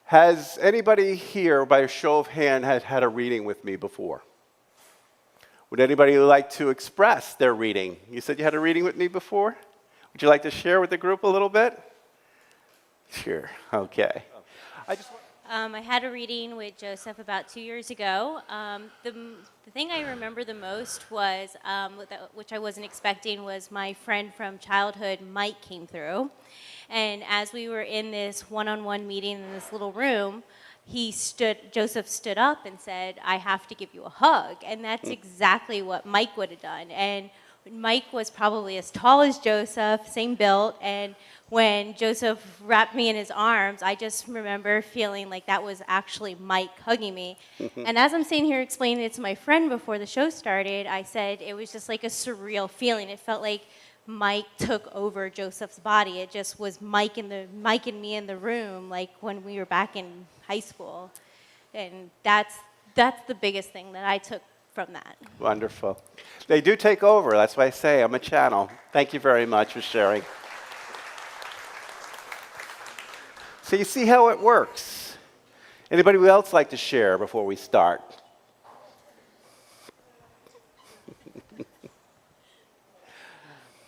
Has anybody here, by a show of hand, had a reading with me before? Would anybody like to express their reading? You said you had a reading with me before? Would you like to share with the group a little bit? Sure. Okay. I had a reading with Joseph about 2 years ago. The thing I remember the most was, which I wasn't expecting, was my friend from childhood, Mike, came through. And as we were in this one-on-one meeting in this little room, Joseph stood up and said, "I have to give you a hug." And that's exactly what Mike would have done. And Mike was probably as tall as Joseph, same built, and when Joseph wrapped me in his arms, I just remember feeling like that was actually Mike hugging me. And as I'm sitting here explaining it to my friend before the show started, I said it was just like a surreal feeling. It felt like Mike took over Joseph's body. It just was Mike and me in the room, like when we were back in high school. And that's the biggest thing that I took from that. Wonderful. They do take over. That's why I say I'm a channel. Thank you very much for sharing. So you see how it works. Anybody else like to share before we start?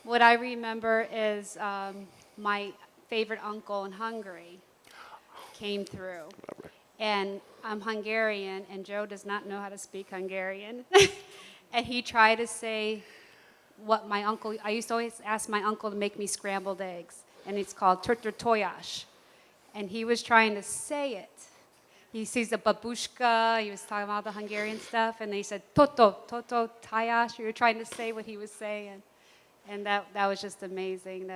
What I remember is my favorite uncle in Hungary came through. And I'm Hungarian, and Joe does not know how to speak Hungarian. And he tried to say what my uncle, I used to always ask my uncle to make me scrambled eggs, and it's called turtur tojás. And he was trying to say it. He sees the babushka, he was talking about the Hungarian stuff, and they said, toto tojás. We were trying to say what he was saying. And that was just amazing.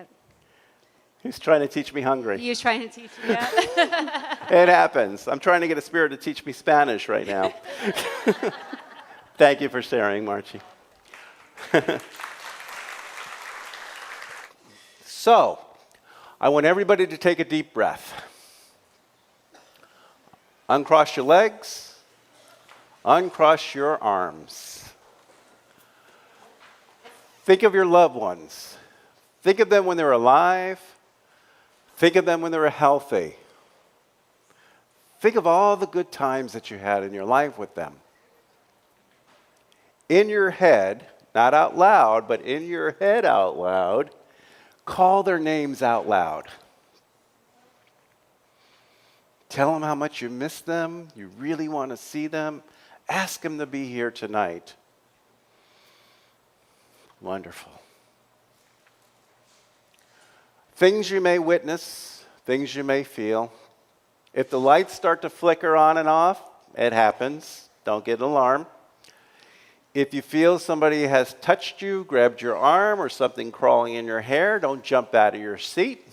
He's trying to teach me Hungary. He was trying to teach me that. It happens. I'm trying to get a spirit to teach me Spanish right now. Thank you for sharing, Marchie. So, I want everybody to take a deep breath. Uncross your legs. Uncross your arms. Think of your loved ones. Think of them when they were alive. Think of them when they were healthy. Think of all the good times that you had in your life with them. In your head, not out loud, but in your head out loud, call their names out loud. Tell them how much you miss them, you really want to see them. Ask them to be here tonight. Wonderful. Things you may witness, things you may feel. If the lights start to flicker on and off, it happens. Don't get alarmed. If you feel somebody has touched you, grabbed your arm, or something crawling in your hair, don't jump out of your seat.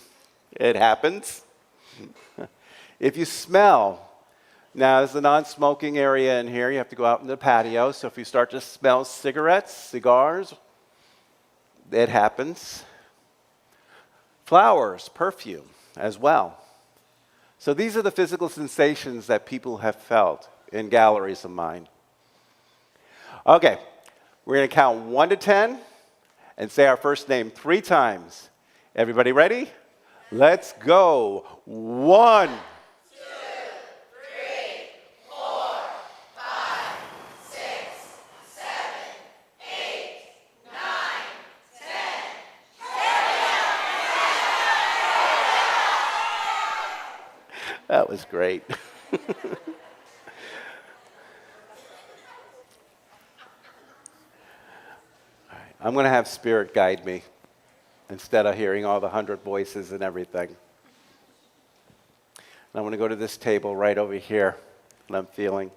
It happens. If you smell, now there's a non-smoking area in here. You have to go out in the patio. So if you start to smell cigarettes, cigars, it happens. Flowers, perfume as well. So these are the physical sensations that people have felt in galleries of mind. Okay, we're going to count 1 to 10 and say our first name 3 times. Everybody ready? Let's go. 1, 2, 3, 4, 5, 6, 7, 8, 9, 10. That was great. I'm going to have Spirit guide me instead of hearing all the 100 voices and everything. And I'm going to go to this table right over here that I'm feeling.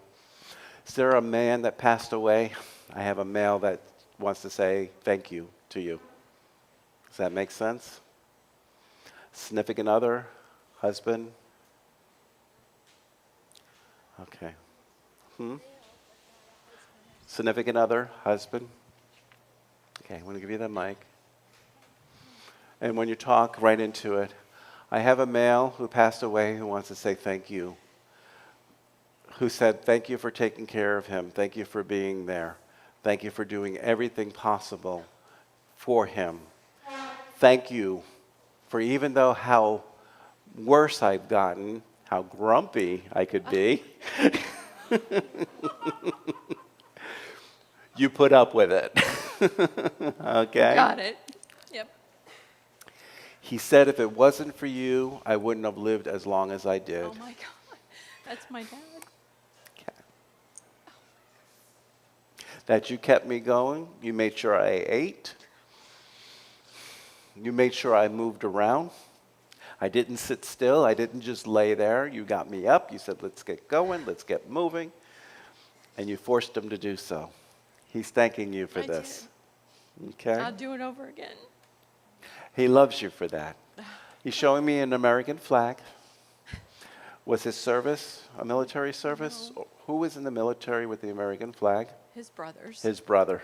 Is there a man that passed away? I have a male that wants to say thank you to you. Does that make sense? Significant other? Husband? Okay. Significant other? Husband? Okay, I'm going to give you the mic. And when you talk, right into it. I have a male who passed away who wants to say thank you. Who said, thank you for taking care of him. Thank you for being there. Thank you for doing everything possible for him. Thank you for even though how worse I've gotten, how grumpy I could be. You put up with it. Okay? Got it. Yep. He said, if it wasn't for you, I wouldn't have lived as long as I did. Oh my God. That's my dad. Okay. That you kept me going. You made sure I ate. You made sure I moved around. I didn't sit still. I didn't just lay there. You got me up. You said, let's get going. Let's get moving. And you forced him to do so. He's thanking you for I this. did. Okay? I'll do it over again. He loves you for that. He's showing me an American flag. Was his service a military service? No. Who was in the military with the American flag? His brothers. His brother.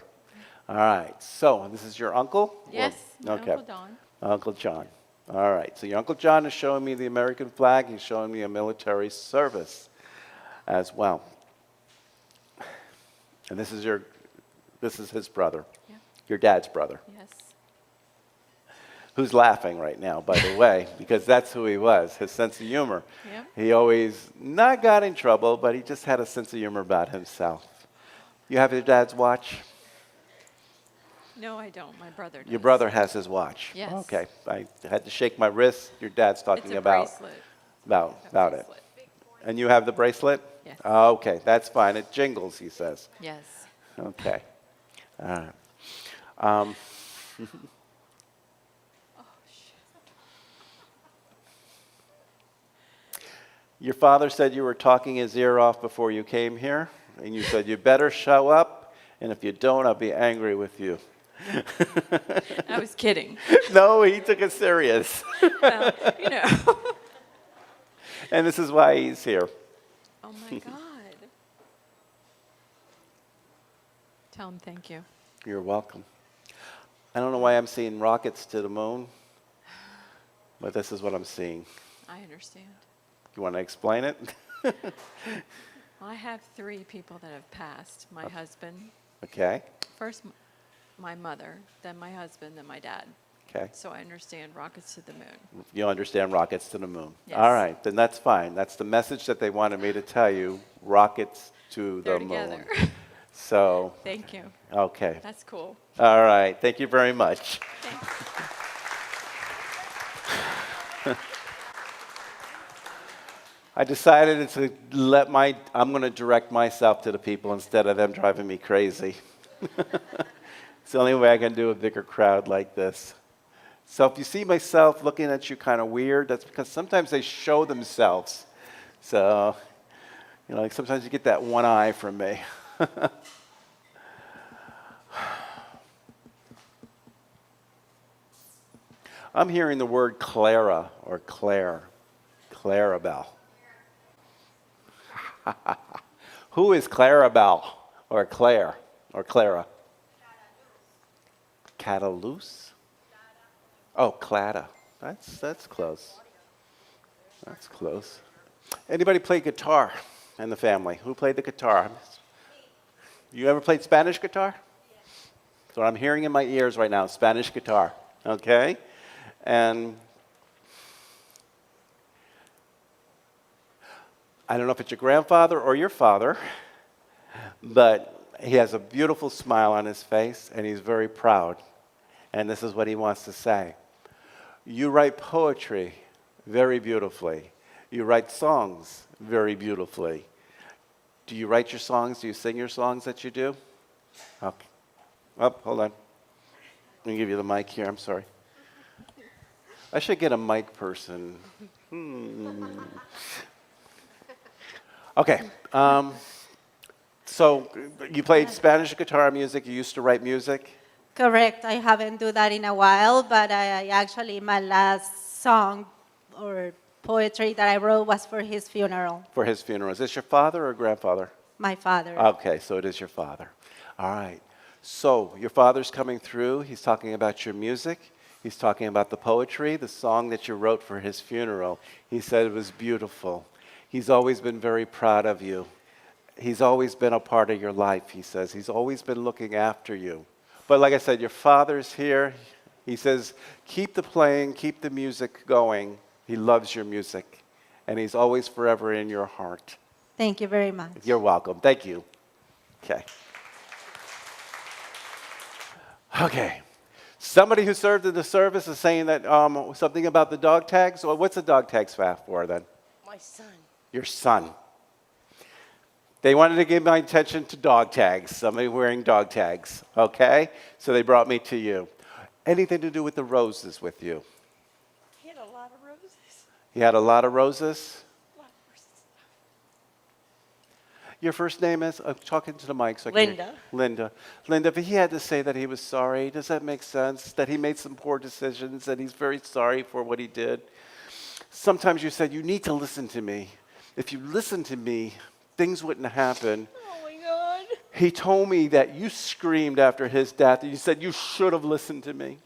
All right. So this is your uncle? Yes. Or- My okay. Uncle Don. Uncle John. All right. So your Uncle John is showing me the American flag. He's showing me a military service as well. And this is his brother. Yeah. Your dad's brother. Yes. Who's laughing right now, by the way, because that's who he was, his sense of humor. Yep. He always not got in trouble, but he just had a sense of humor about himself. You have your dad's watch? No, I don't. My brother does. Your brother has his watch. Yes. Okay. I had to shake my wrist. Your dad's talking It's a about bracelet. about it. Bracelet. And you have the bracelet? Yes. Oh, okay, that's fine. It jingles, he says. Yes. Okay. All right. Oh, shit. Your father said you were talking his ear off before you came here, and you said, you better show up, and if you don't, I'll be angry with you. I was kidding. No, he took it serious. Well, you know. And this is why he's here. Oh my God. Tell him thank you. You're welcome. I don't know why I'm seeing rockets to the moon, but this is what I'm seeing. I understand. You want to explain it? I have 3 people that have passed. My husband, Okay. first my mother, then my husband, then my dad. Okay. So I understand rockets to the moon. You understand rockets to the moon. Yes. All right, then that's fine. That's the message that they wanted me to tell you, rockets to They're the together. moon. So, Thank you. okay. That's cool. All right, thank you very much. Thanks. I decided to I'm going to direct myself to the people instead of them driving me crazy. It's the only way I can do a bigger crowd like this. So if you see myself looking at you kind of weird, that's because sometimes they show themselves. So, like sometimes you get that one eye from me. I'm hearing the word Clara or Claire. Clarabelle. Who is Clarabelle or Claire or Clara? Cataluse? Oh, Clada. That's close. That's close. Anybody play guitar in the family? Who played the guitar? You ever played Spanish guitar? That's what I'm hearing in my ears right now, Spanish guitar. Okay? And I don't know if it's your grandfather or your father, but he has a beautiful smile on his face, and he's very proud. And this is what he wants to say. You write poetry very beautifully. You write songs very beautifully. Do you write your songs? Do you sing your songs that you do? Okay. Oh, hold on. Let me give you the mic here. I'm sorry. I should get a mic person. Okay. So you played Spanish guitar music. You used to write music. Correct. I haven't do that in a while, but I actually, my last song or poetry that I wrote was for his funeral. For his funeral. Is this your father or grandfather? My father. Okay, so it is your father. All right. So your father's coming through. He's talking about your music. He's talking about the poetry, the song that you wrote for his funeral. He said it was beautiful. He's always been very proud of you. He's always been a part of your life, he says. He's always been looking after you. But like I said, your father's here. He says, keep the playing, keep the music going. He loves your music. and he's always forever in your heart. Thank you very much. You're welcome. Thank you. Okay. Okay. Somebody who served in the service is saying that something about the dog tags. Well, what's the dog tags for then? My son. Your son. They wanted to give my attention to dog tags, somebody wearing dog tags, okay? So they brought me to you. Anything to do with the roses with you? He had a lot of roses. You had a lot of roses? A lot of roses. Your first name is? I'm talking to the mic. So I can hear- Linda. Linda. Linda, if he had to say that he was sorry, does that make sense? That he made some poor decisions, that he's very sorry for what he did? Sometimes you said, you need to listen to me. If you listen to me, things wouldn't happen. Oh my God. He told me that you screamed after his death, and you said, you should have listened to me.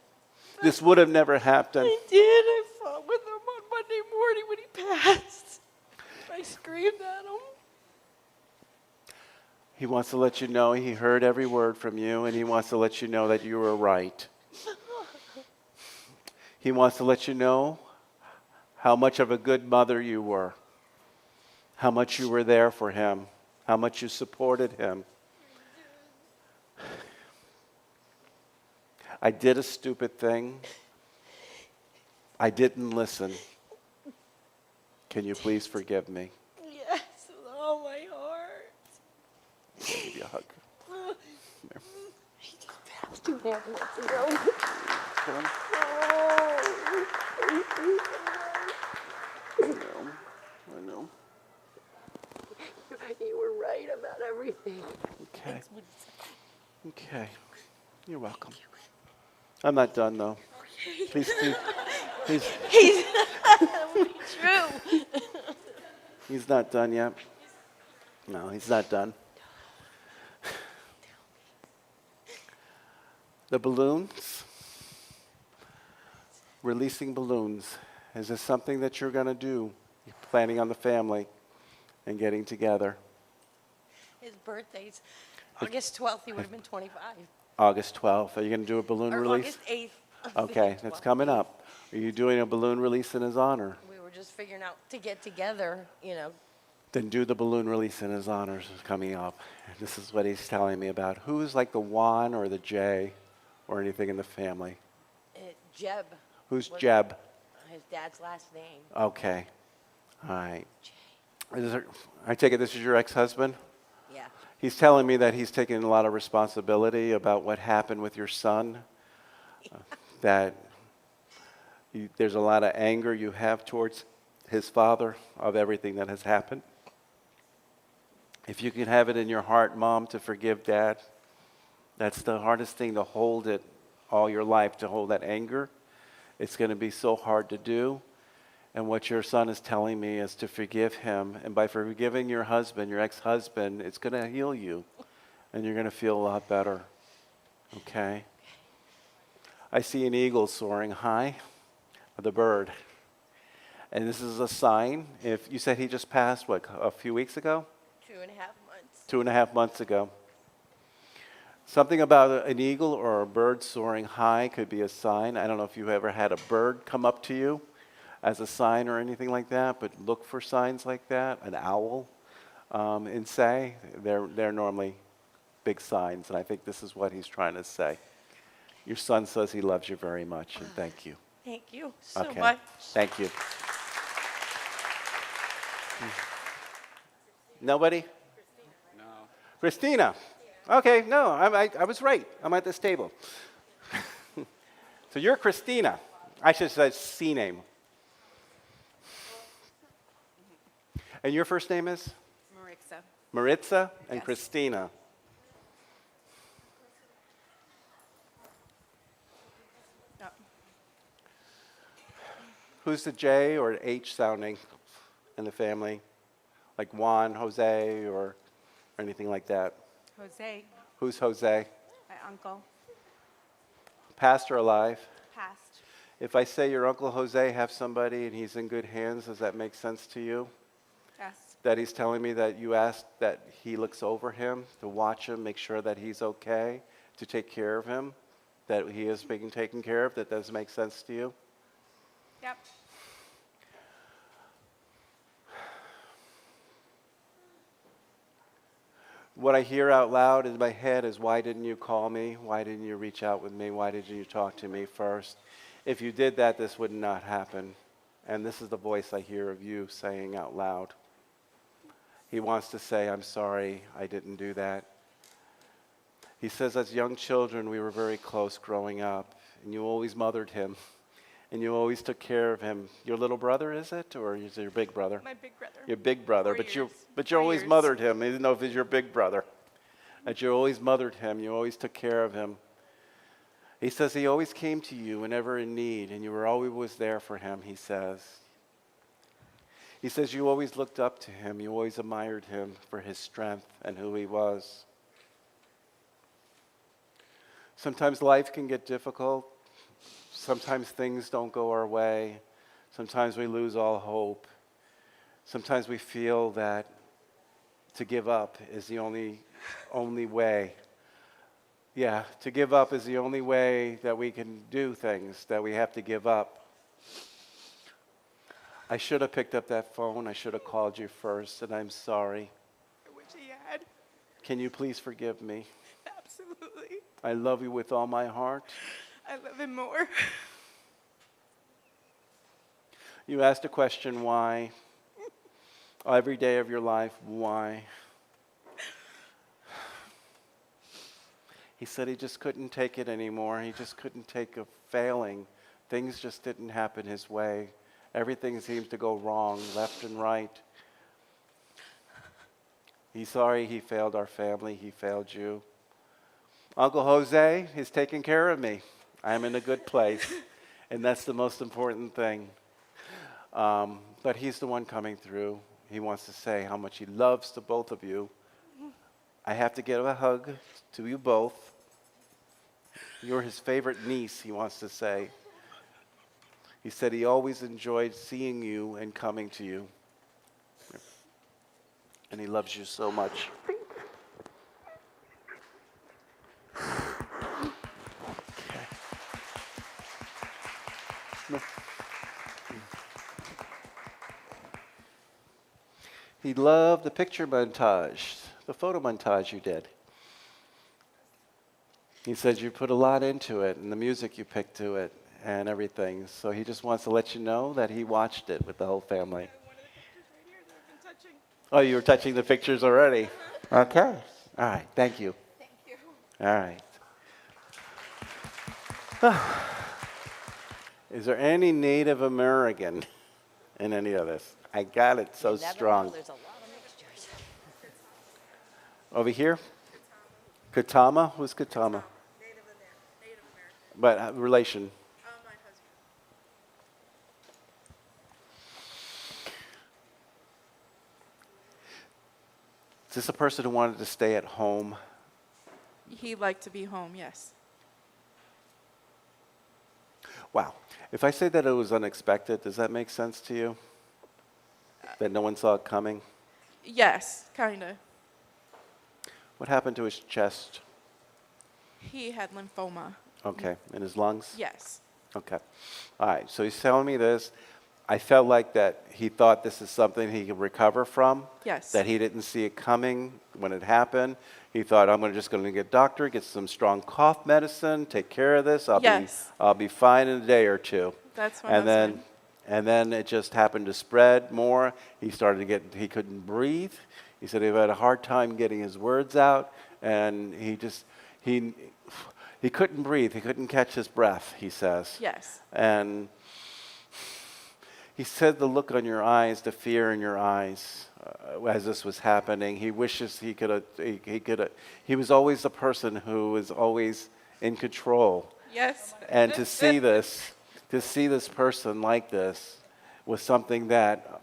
This would have never happened. I did. I fought with him on Monday morning when he passed. I screamed at him. He wants to let you know he heard every word from you, and he wants to let you know that you were right. He wants to let you know how much of a good mother you were, how much you were there for him, how much you supported him. I did a stupid thing. I didn't listen. Can you please forgive me? Yes, with all my heart. Give you a hug. He just passed 2.5 months ago. Come on. I know. You were right about everything. Okay. Okay. You're welcome. I'm not done, though. Please. He's true. He's not done yet. No, he's not done. The balloons. Releasing balloons. Is this something that you're going to do? You're planning on the family and getting together. His birthday's August 12th. He would have been 25. August 12th. Are you going to do a balloon Or release? August 8th. Okay, that's coming up. Are you doing a balloon release in his honor? We were just figuring out to get together, you know. Then do the balloon release in his honor is coming up. This is what he's telling me about. Who is like the Juan or the J or anything in the family? Jeb. Who's was Jeb? His dad's last name. Okay. All right. I take it this is your ex-husband? Yeah. He's telling me that he's taking a lot of responsibility about what happened with your son, that there's a lot of anger you have towards his father of everything that has happened. If you can have it in your heart, Mom, to forgive Dad, that's the hardest thing, to hold it all your life, to hold that anger. It's going to be so hard to do. And what your son is telling me is to forgive him. And by forgiving your husband, your ex-husband, it's going to heal you. And you're going to feel a lot better. Okay? I see an eagle soaring high, the bird. And this is a sign. If you said he just passed, what, a few weeks ago? 2.5 months. 2.5 months ago. Something about an eagle or a bird soaring high could be a sign. I don't know if you ever had a bird come up to you as a sign or anything like that, but look for signs like that. An owl, in say, they're normally big signs, and I think this is what he's trying to say. Your son says he loves you very much, and thank you. Thank you so Okay. much. Thank you. Nobody? No. Christina? Okay, no, I was right. I'm at this table. So you're Christina. I should say C name. And your first name is? Marixa. Maritza and Yes. Christina. Oh. Who's the J or H sounding in the family? Like Juan, Jose, or anything like that? Jose, Who's Jose? my uncle, Past or alive? passed. If I say your Uncle Jose have somebody and he's in good hands, does that make sense to you? Yes. That he's telling me that you asked that he looks over him, to watch him, make sure that he's okay, to take care of him, that he is being taken care of, that does make sense to you? Yep. What I hear out loud in my head is, why didn't you call me? Why didn't you reach out with me? Why didn't you talk to me first? If you did that, this would not happen. And this is the voice I hear of you saying out loud. He wants to say, I'm sorry, I didn't do that. He says, as young children, we were very close growing up, and you always mothered him, and you always took care of him. Your little brother, is it, or is it your big brother? My big brother. Your big brother, 4 but years. you 4 always years. mothered him. I didn't know if he's your big brother. That you always mothered him, you always took care of him. He says he always came to you whenever in need, and you were always there for him, he says. He says you always looked up to him, you always admired him for his strength and who he was. Sometimes life can get difficult. Sometimes things don't go our way. Sometimes we lose all hope. Sometimes we feel that to give up is the only way. Yeah, to give up is the only way that we can do things, that we have to give up. I should have picked up that phone. I should have called you first, and I'm sorry. I wish he had. Can you please forgive me? Absolutely. I love you with all my heart. I love him more. You asked a question, why? Every day of your life, why? He said he just couldn't take it anymore. He just couldn't take a failing. Things just didn't happen his way. Everything seems to go wrong, left and right. He's sorry he failed our family. He failed you. Uncle Jose is taking care of me. I'm in a good place, and that's the most important thing. But he's the one coming through. He wants to say how much he loves the both of you. I have to give a hug to you both. You're his favorite niece, he wants to say. He said he always enjoyed seeing you and coming to you. And he loves you so much. He loved the picture montage, the photo montage you did. He said you put a lot into it, and the music you picked to it, and everything. So he just wants to let you know that he watched it with the whole family. One of the pictures right here that I've been touching. Oh, you were touching the pictures already? Okay. All right. Thank you. Thank you. All right. Is there any Native American in any of this? I got it so strong. There's a lot of mixtures. Over here? Katama? Who's Katama? Native American. But relation. My husband. Is this a person who wanted to stay at home? He liked to be home, yes. Wow. If I say that it was unexpected, does that make sense to you? That no one saw it coming? Yes, kind of. What happened to his chest? He had lymphoma. Okay. In his lungs? Yes. Okay. All right. So he's telling me this. I felt like that he thought this is something he could recover from. Yes. That he didn't see it coming when it happened. He thought, I'm just going to get a doctor, get some strong cough medicine, take care of this. Yes. I'll be fine in a day or two. That's my And husband. then it just happened to spread more. He started to he couldn't breathe. He said he had a hard time getting his words out, and he couldn't breathe. He couldn't catch his breath, he says. Yes. And he said the look on your eyes, the fear in your eyes, as this was happening. He wishes he could. He was always the person who was always in control. Yes. And to see this person like this was something that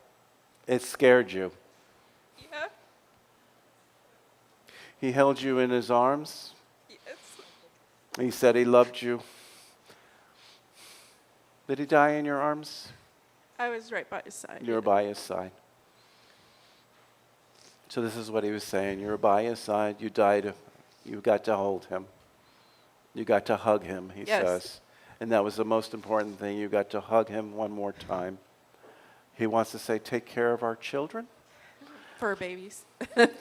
it scared you. Yeah. He held you in his arms. Yes. He said he loved you. Did he die in your arms? I was right by his side. You were by his side. So this is what he was saying. You were by his side. You died. You got to hold him. You got to hug him, he Yes. says. And that was the most important thing. You got to hug him one more time. He wants to say, take care of our children. Fur babies.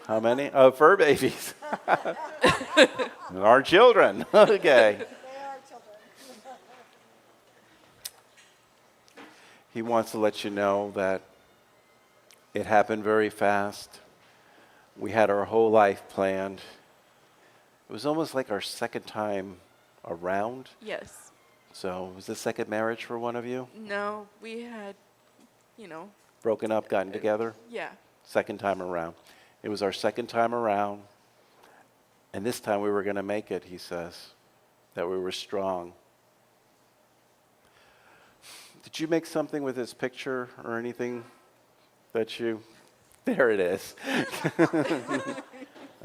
How many? Oh, fur babies. Our children. Okay. He wants to let you know that it happened very fast. We had our whole life planned. It was almost like our second time around. Yes. So, was this second marriage for one of you? No, we had, Broken up, gotten together? yeah. Second time around. It was our second time around. And this time we were going to make it, he says. That we were strong. Did you make something with this picture or anything that you... There it is.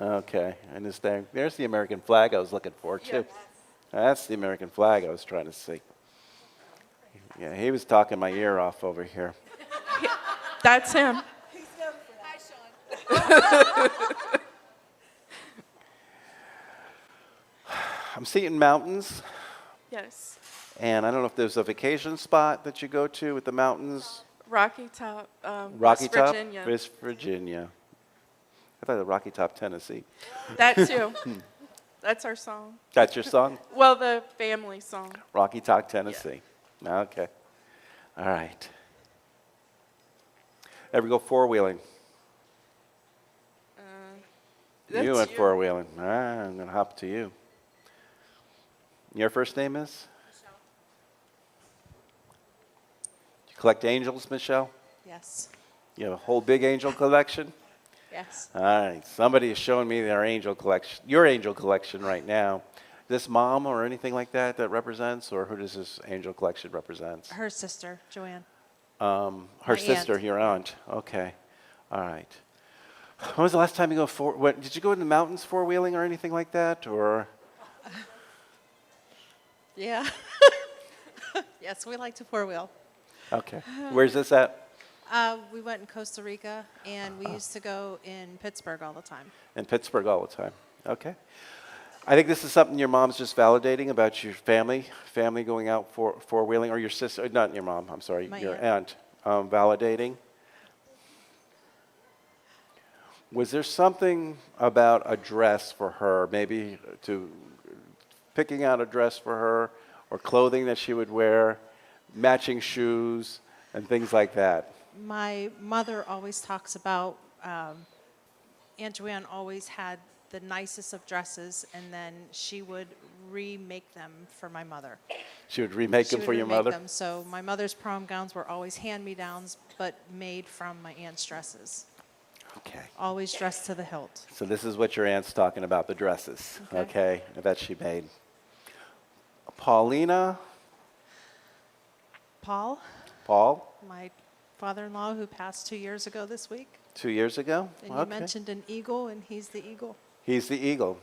Okay. And there's the American flag I was looking for, too. Yes. That's the American flag I was trying to see. Yeah, he was talking my ear off over here. That's him. I'm seeing mountains, Yes. and I don't know if there's a vacation spot that you go to with the mountains. Rocky Top, Rocky West Top, Virginia. West Virginia. I thought the Rocky Top, Tennessee. That too. That's our song. That's your song? Well, the family song. Rocky Top, Tennessee. Okay. All right. Ever go four-wheeling? You That's went four-wheeling. All right, I'm going to hop to you. Your first name is? Michelle. You collect angels, Michelle? Yes. You have a whole big angel collection? Yes. All right. Somebody is showing me their angel collection, your angel collection right now. This mom or anything like that represents, or who does this angel collection represent? Her sister, Joanne. Her My sister, aunt. your aunt. Okay. All right. When was the last time you did you go in the mountains four-wheeling or anything like that, or? Yeah. Yes, we like to four-wheel. Okay. Where's this at? We went in Costa Rica, and we used to go in Pittsburgh all the time. In Pittsburgh all the time. Okay. I think this is something your mom's just validating about your family going out four-wheeling, or your sister, not your mom, I'm sorry, My your aunt, validating. Was there something about a dress for her, maybe picking out a dress for her, or clothing that she would wear, matching shoes, and things like that? My mother always talks about Aunt Joanne always had the nicest of dresses, and then she would remake them for my mother. She would remake them for your mother? Them. So my mother's prom gowns were always hand-me-downs, but made from my aunt's dresses. Okay. Always dressed to the hilt. So this is what your aunt's talking about, the dresses, okay, that she made. Paulina? Paul, my father-in-law, who passed 2 years ago this week. 2 years ago? And you mentioned an eagle, and he's the eagle. He's the eagle.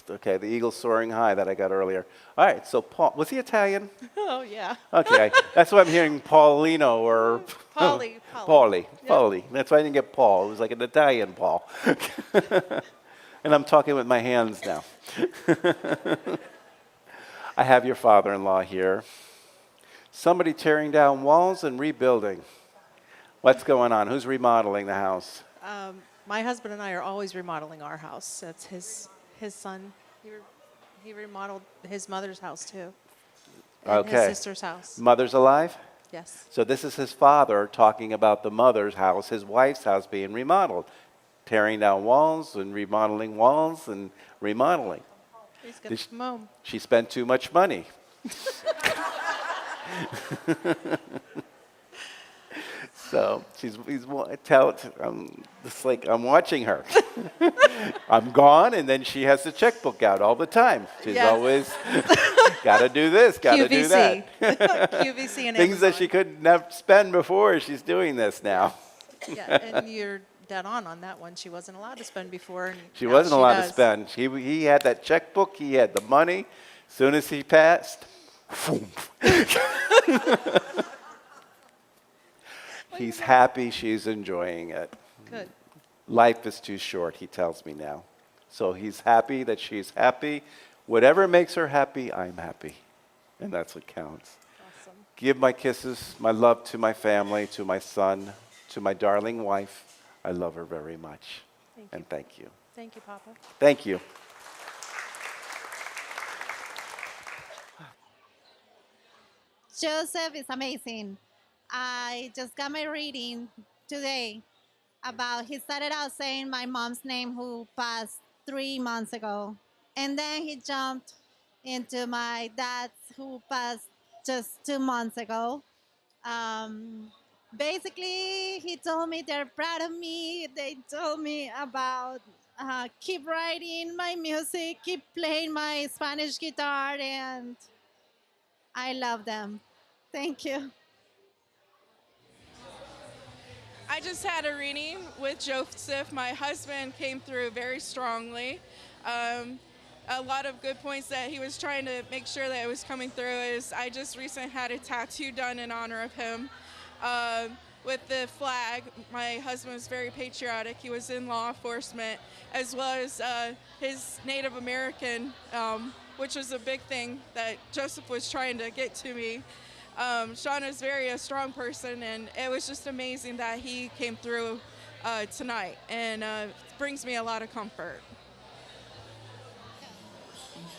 Okay, the eagle soaring high that I got earlier. All right, so Paul, was he Italian? Oh, yeah. Okay, that's why I'm hearing Paulino or... Paulie. Paulie. That's why I didn't get Paul. It was like an Italian Paul. And I'm talking with my hands now. I have your father-in-law here. Somebody tearing down walls and rebuilding. What's going on? Who's remodeling the house? My husband and I are always remodeling our house. That's his son. He remodeled his mother's house, too. And his sister's house. Mother's alive? Yes. So this is his father talking about the mother's house, his wife's house being remodeled. Tearing down walls and remodeling walls and remodeling. He's going to come home. She spent too much money. So I'm watching her. I'm gone, and then she has the checkbook out all the time. She's always got to do this, got to do that. QVC and Things that Amazon. she couldn't spend before, she's doing this now. Yeah, and you're dead on that one. She wasn't allowed to spend before. And She now wasn't allowed to does. spend. He had that checkbook. He had the money. As soon as he passed, he's happy. She's enjoying it. Good. Life is too short, he tells me now. So he's happy that she's happy. Whatever makes her happy, I'm happy. And that's what counts. Awesome. Give my kisses, my love to my family, to my son, to my darling wife. I love her very much. Thank you. And thank you. Thank you, Papa. Thank you. Joseph is amazing. I just got my reading today about he started out saying my mom's name who passed 3 months ago. And then he jumped into my dad's who passed just 2 months ago. Basically, he told me they're proud of me. They told me about keep writing my music, keep playing my Spanish guitar, and I love them. Thank you. I just had a reading with Joseph. My husband came through very strongly. A lot of good points that he was trying to make sure that it was coming through is I just recently had a tattoo done in honor of him. With the flag, my husband was very patriotic. He was in law enforcement, as well as his Native American, which was a big thing that Joseph was trying to get to me. Sean is a strong person, and it was just amazing that he came through tonight, and brings me a lot of comfort.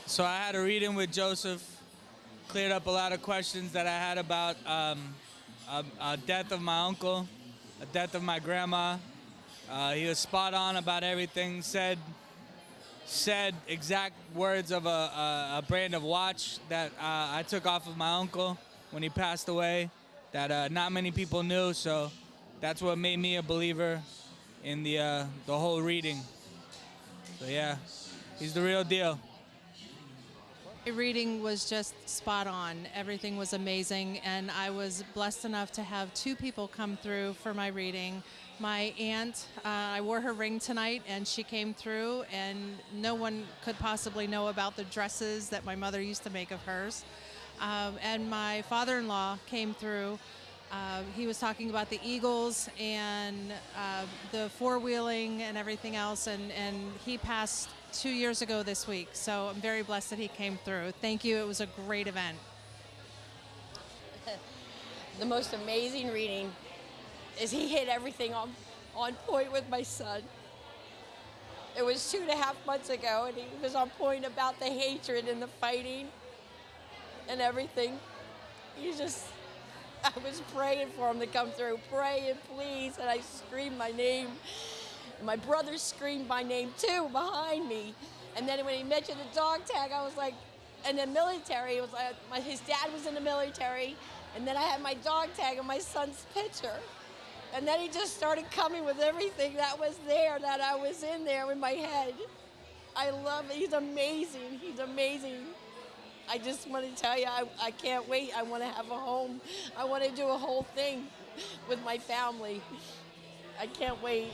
So I had a reading with Joseph, cleared up a lot of questions that I had about a death of my uncle, a death of my grandma. He was spot on about everything, said exact words of a brand of watch that I took off of my uncle when he passed away that not many people knew, so that's what made me a believer in the whole reading. So yeah, he's the real deal. My reading was just spot on. Everything was amazing, and I was blessed enough to have two people come through for my reading. My aunt, I wore her ring tonight, and she came through, and no one could possibly know about the dresses that my mother used to make of hers. And my father-in-law came through. He was talking about the Eagles and the four-wheeling and everything else, and he passed 2 years ago this week. So I'm very blessed that he came through. Thank you. It was a great event. The most amazing reading is he hit everything on point with my son. It was 2.5 months ago, and he was on point about the hatred and the fighting and everything. I was praying for him to come through, praying, please, and I screamed my name. My brother screamed my name too behind me. And then when he mentioned the dog tag, I was like, in the military, it was like his dad was in the military, and then I had my dog tag and my son's picture. And then he just started coming with everything that was there, that I was in there in my head. I love it. He's amazing. He's amazing. I just want to tell you, I can't wait. I want to have a home. I want to do a whole thing with my family. I can't wait.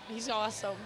He's awesome.